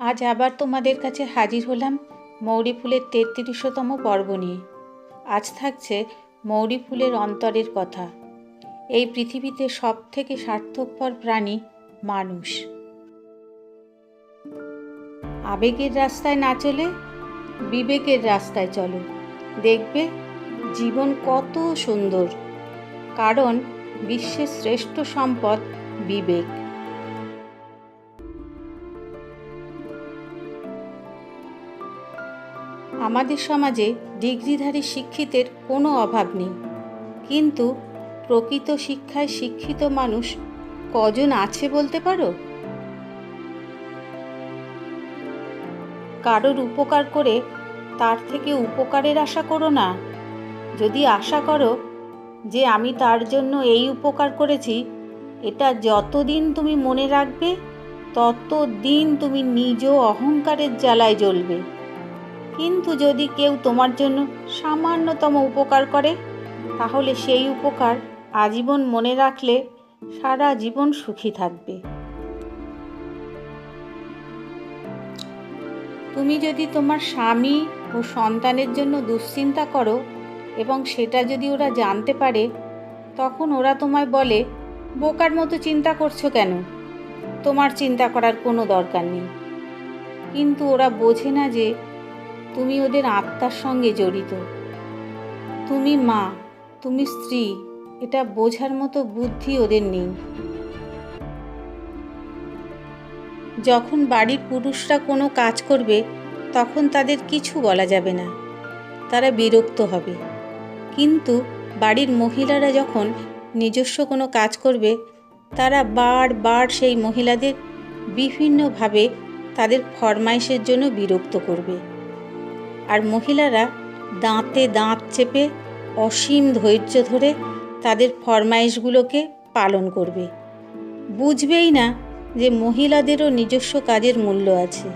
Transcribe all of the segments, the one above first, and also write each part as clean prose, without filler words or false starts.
আজ আবার তোমাদের কাছে হাজির হলাম মৌরি ফুলের ৩৩তম পর্ব নিয়ে। আজ থাকছে মৌরি ফুলের অন্তরের কথা। এই পৃথিবীতে সবথেকে স্বার্থপর প্রাণী মানুষ। আবেগের রাস্তায় না চলে বিবেকের রাস্তায় চলো, দেখবে জীবন কত সুন্দর। কারণ বিশ্বের শ্রেষ্ঠ সম্পদ বিবেক। আমাদের সমাজে ডিগ্রিধারী শিক্ষিতের কোনো অভাব নেই, কিন্তু প্রকৃত শিক্ষায় শিক্ষিত মানুষ কজন আছে বলতে পারো? কারোর উপকার করে তার থেকে উপকারের আশা করো না। যদি আশা করো যে আমি তার জন্য এই উপকার করেছি, এটা যতদিন তুমি মনে রাখবে ততদিন তুমি নিজ অহংকারের জ্বালায় জ্বলবে। কিন্তু যদি কেউ তোমার জন্য সামান্যতম উপকার করে, তাহলে সেই উপকার আজীবন মনে রাখলে সারা জীবন সুখী থাকবে। তুমি যদি তোমার স্বামী ও সন্তানের জন্য দুশ্চিন্তা করো এবং সেটা যদি ওরা জানতে পারে, তখন ওরা তোমায় বলে, বোকার মতো চিন্তা করছো কেন? তোমার চিন্তা করার কোনো দরকার নেই। কিন্তু ওরা বোঝে না যে তুমি ওদের আত্মার সঙ্গে জড়িত। তুমি মা, তুমি স্ত্রী, এটা বোঝার মতো বুদ্ধি ওদের নেই। যখন বাড়ির পুরুষরা কোনো কাজ করবে, তখন তাদের কিছু বলা যাবে না, তারা বিরক্ত হবে। কিন্তু বাড়ির মহিলারা যখন নিজস্ব কোনো কাজ করবে, তারা বারবার সেই মহিলাদের বিভিন্নভাবে তাদের ফরমাইশের জন্য বিরক্ত করবে। আর মহিলারা দাঁতে দাঁত চেপে অসীম ধৈর্য ধরে তাদের ফরমাইশগুলোকে পালন করবে। বুঝবেই না যে মহিলাদেরও নিজস্ব কাজের মূল্য আছে।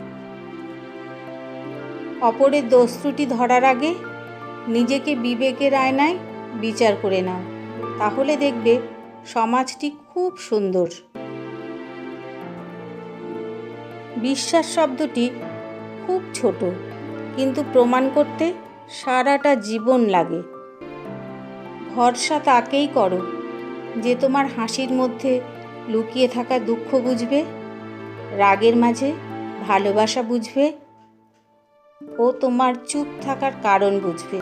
অপরের দোষ ত্রুটি ধরার আগে নিজেকে বিবেকের আয়নায় বিচার করে নাও, তাহলে দেখবে সমাজটি খুব সুন্দর। বিশ্বাস শব্দটি খুব ছোট, কিন্তু প্রমাণ করতে সারাটা জীবন লাগে। ভরসা তাকেই করো যে তোমার হাসির মধ্যে লুকিয়ে থাকা দুঃখ বুঝবে, রাগের মাঝে ভালোবাসা বুঝবে ও তোমার চুপ থাকার কারণ বুঝবে।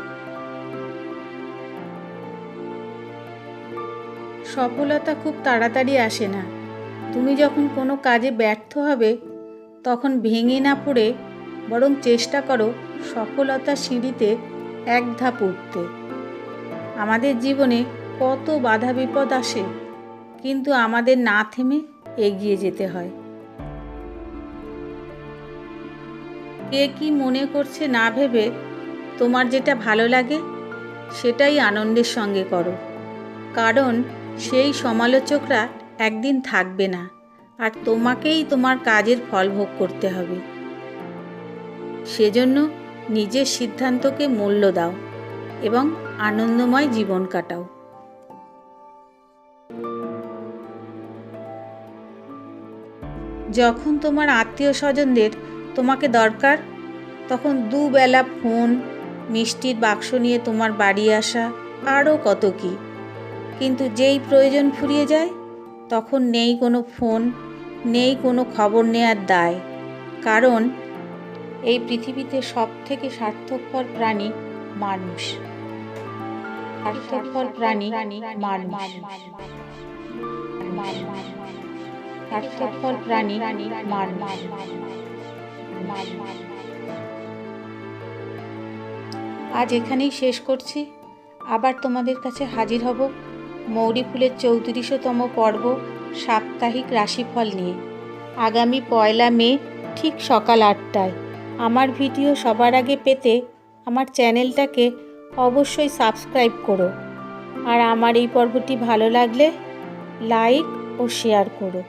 সফলতা খুব তাড়াতাড়ি আসে না। তুমি যখন কোনো কাজে ব্যর্থ হবে, তখন ভেঙে না পড়ে বরং চেষ্টা করো সফলতার সিঁড়িতে এক ধাপ উঠতে। আমাদের জীবনে কত বাধা বিপদ আসে, কিন্তু আমাদের না থেমে এগিয়ে যেতে হয়। কে কি মনে করছে না ভেবে তোমার যেটা ভালো লাগে সেটাই আনন্দের সঙ্গে করো। কারণ সেই সমালোচকরা একদিন থাকবে না, আর তোমাকেই তোমার কাজের ফল ভোগ করতে হবে। সেজন্য নিজের সিদ্ধান্তকে মূল্য দাও এবং আনন্দময় জীবন কাটাও। যখন তোমার আত্মীয় স্বজনদের তোমাকে দরকার, তখন দুবেলা ফোন, মিষ্টির বাক্স নিয়ে তোমার বাড়ি আসা, আরও কত কি। কিন্তু যেই প্রয়োজন ফুরিয়ে যায়, তখন নেই কোনো ফোন, নেই কোনো খবর নেয়ার দায়। কারণ এই পৃথিবীতে সবথেকে স্বার্থপর প্রাণী মানুষ। স্বার্থপর প্রাণী মানুষ। স্বার্থপর প্রাণী মানুষ। আজ এখানেই শেষ করছি। আবার তোমাদের কাছে হাজির হব মৌরি ফুলের ৩৪তম পর্ব সাপ্তাহিক রাশিফল নিয়ে আগামী ১ মে ঠিক সকাল ৮টায়। আমার ভিডিও সবার আগে পেতে আমার চ্যানেলটাকে অবশ্যই সাবস্ক্রাইব করো। আর আমার এই পর্বটি ভালো লাগলে লাইক ও শেয়ার করো।